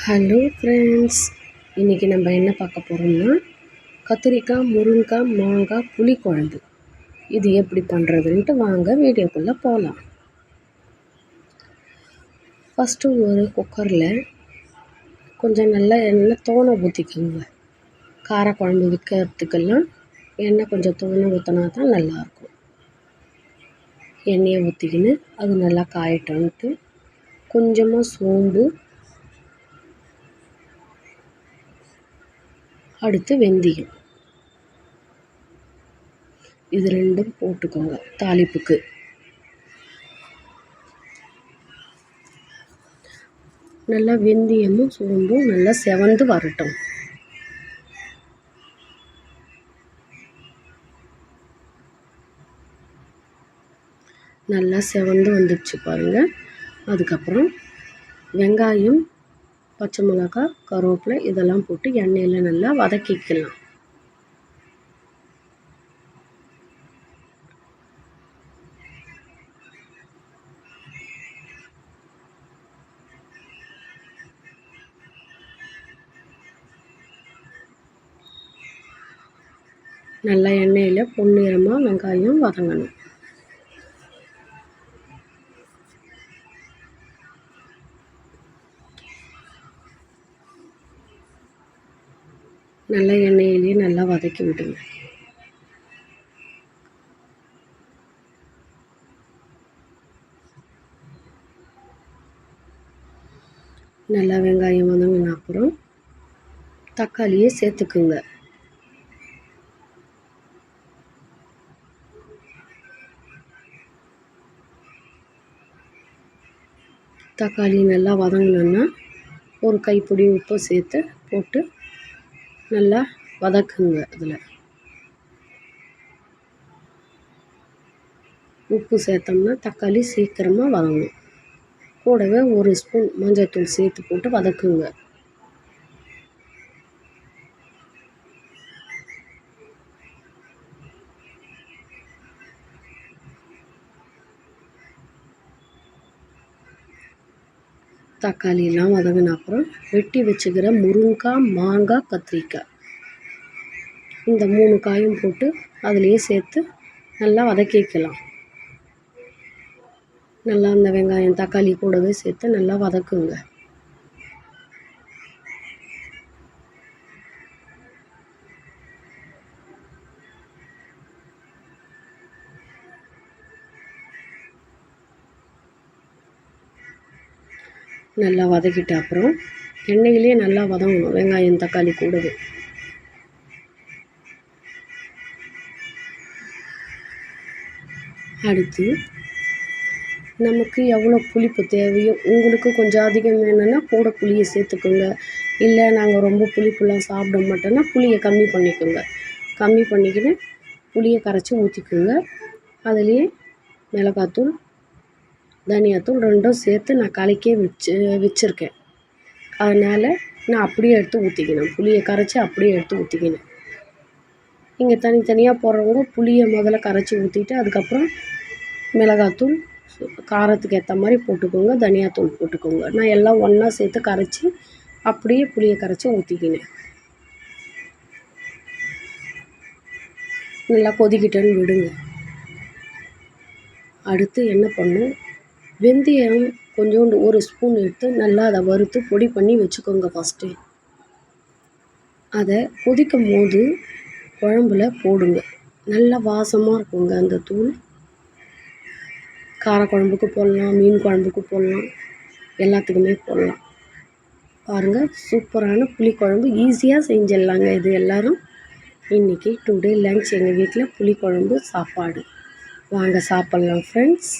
Hello friends, இன்றைக்கி நம்ம என்ன பார்க்க போகிறோம்னா கத்திரிக்காய், முருங்கைக்காய், மாங்காய் புளிக்குழம்பு. இது எப்படி பண்ணுறதுன்ட்டு வாங்க வீடியோக்குள்ளே போகலாம். ஃபஸ்ட்டு ஒரு குக்கரில் கொஞ்சம் நல்லா எண்ணெய் தோணை ஊற்றிக்கோங்க. காரக்குழம்பு வைக்கிறதுக்கெல்லாம் எண்ணெய் கொஞ்சம் தோணை ஊற்றினா தான் நல்லாயிருக்கும். எண்ணெயை ஊற்றிக்கின்னு அது நல்லா காயட்டோன்ட்டு கொஞ்சமாக சோம்பு, அடுத்து வெந்தயம், இது ரெண்டும் போட்டுக்கோங்க தாளிப்புக்கு. நல்லா வெந்தயமும் சோம்பும் நல்லா செவந்து வரட்டும். நல்லா செவந்து வந்துடுச்சு பாருங்கள். அதுக்கப்புறம் வெங்காயம், பச்சை மிளகாய், கருவேப்பிலை இதெல்லாம் போட்டு எண்ணெயில் நல்லா வதக்கிக்கலாம். நல்லா எண்ணெயில் பொன்னிறமாக வெங்காயம் வதங்கணும். நல்லா எண்ணெயிலே நல்லா வதக்கி விடுங்க. நல்லா வெங்காயம் வதங்கின அப்புறம் தக்காளியை சேர்த்துக்குங்க. தக்காளி நல்லா வதங்கினோன்னா ஒரு கைப்பிடி உப்பு சேர்த்து போட்டு நல்லா வதக்குங்க. அதில் உப்பு சேர்த்தோம்னா தக்காளி சீக்கிரமாக வதங்கும். கூடவே ஒரு ஸ்பூன் மஞ்சள்தூள் சேர்த்து போட்டு வதக்குங்க. தக்காளியெல்லாம் வதங்கின அப்புறம் வெட்டி வச்சுக்கிற முருங்கைக்காய், மாங்காய், கத்திரிக்காய் இந்த 3 காயும் போட்டு அதிலேயே சேர்த்து நல்லா வதக்கிக்கலாம். நல்லா அந்த வெங்காயம் தக்காளி கூடவே சேர்த்து நல்லா வதக்குங்க. நல்லா வதக்கிட்ட அப்புறம் எண்ணெயிலே நல்லா வதங்கணும் வெங்காயம் தக்காளி கூடவே. அடுத்து நமக்கு எவ்வளோ புளிப்பு தேவையோ, உங்களுக்கு கொஞ்சம் அதிகம் வேணும்னா கூட புளியை சேர்த்துக்கோங்க. இல்லை நாங்கள் ரொம்ப புளிப்புலாம் சாப்பிட மாட்டோன்னா புளியை கம்மி பண்ணிக்கோங்க. கம்மி பண்ணிக்கிட்டு புளியை கரைச்சி ஊற்றிக்கோங்க. அதுலேயே மிளகாத்தூள், தனியாத்தூள் ரெண்டும் சேர்த்து நான் கலக்கே வச்சுருக்கேன். அதனால் நான் அப்படியே எடுத்து ஊற்றிக்கினேன். புளியை கரைச்சி அப்படியே எடுத்து ஊற்றிக்கினேன். இங்கே தனித்தனியாக போடுறவங்க புளியை முதல்ல கரைச்சி ஊற்றிட்டு அதுக்கப்புறம் மிளகாத்தூள் காரத்துக்கு ஏற்ற மாதிரி போட்டுக்கோங்க, தனியாத்தூள் போட்டுக்கோங்க. நான் எல்லாம் ஒன்றா சேர்த்து கரைச்சி அப்படியே புளியை கரைச்சி ஊற்றிக்கினேன். நல்லா கொதிக்கிட்டேன்னு விடுங்க. அடுத்து என்ன பண்ணும், வெந்தயம் கொஞ்சோண்டு ஒரு ஸ்பூன் எடுத்து நல்லா அதை வறுத்து பொடி பண்ணி வச்சுக்கோங்க. ஃபஸ்ட்டு அதை கொதிக்கும் போது குழம்புல போடுங்க. நல்லா வாசமாக இருக்குங்க அந்த தூள். காரக்குழம்புக்கு போடலாம், மீன் குழம்புக்கு போடலாம், எல்லாத்துக்குமே போடலாம். பாருங்கள், சூப்பரான புளிக்குழம்பு ஈஸியாக செஞ்சிடலாங்க. இது எல்லோரும் இன்றைக்கி டுடே லன்ச் எங்கள் வீட்டில் புளிக்குழம்பு சாப்பாடு. வாங்க சாப்பிட்லாம் ஃப்ரெண்ட்ஸ்.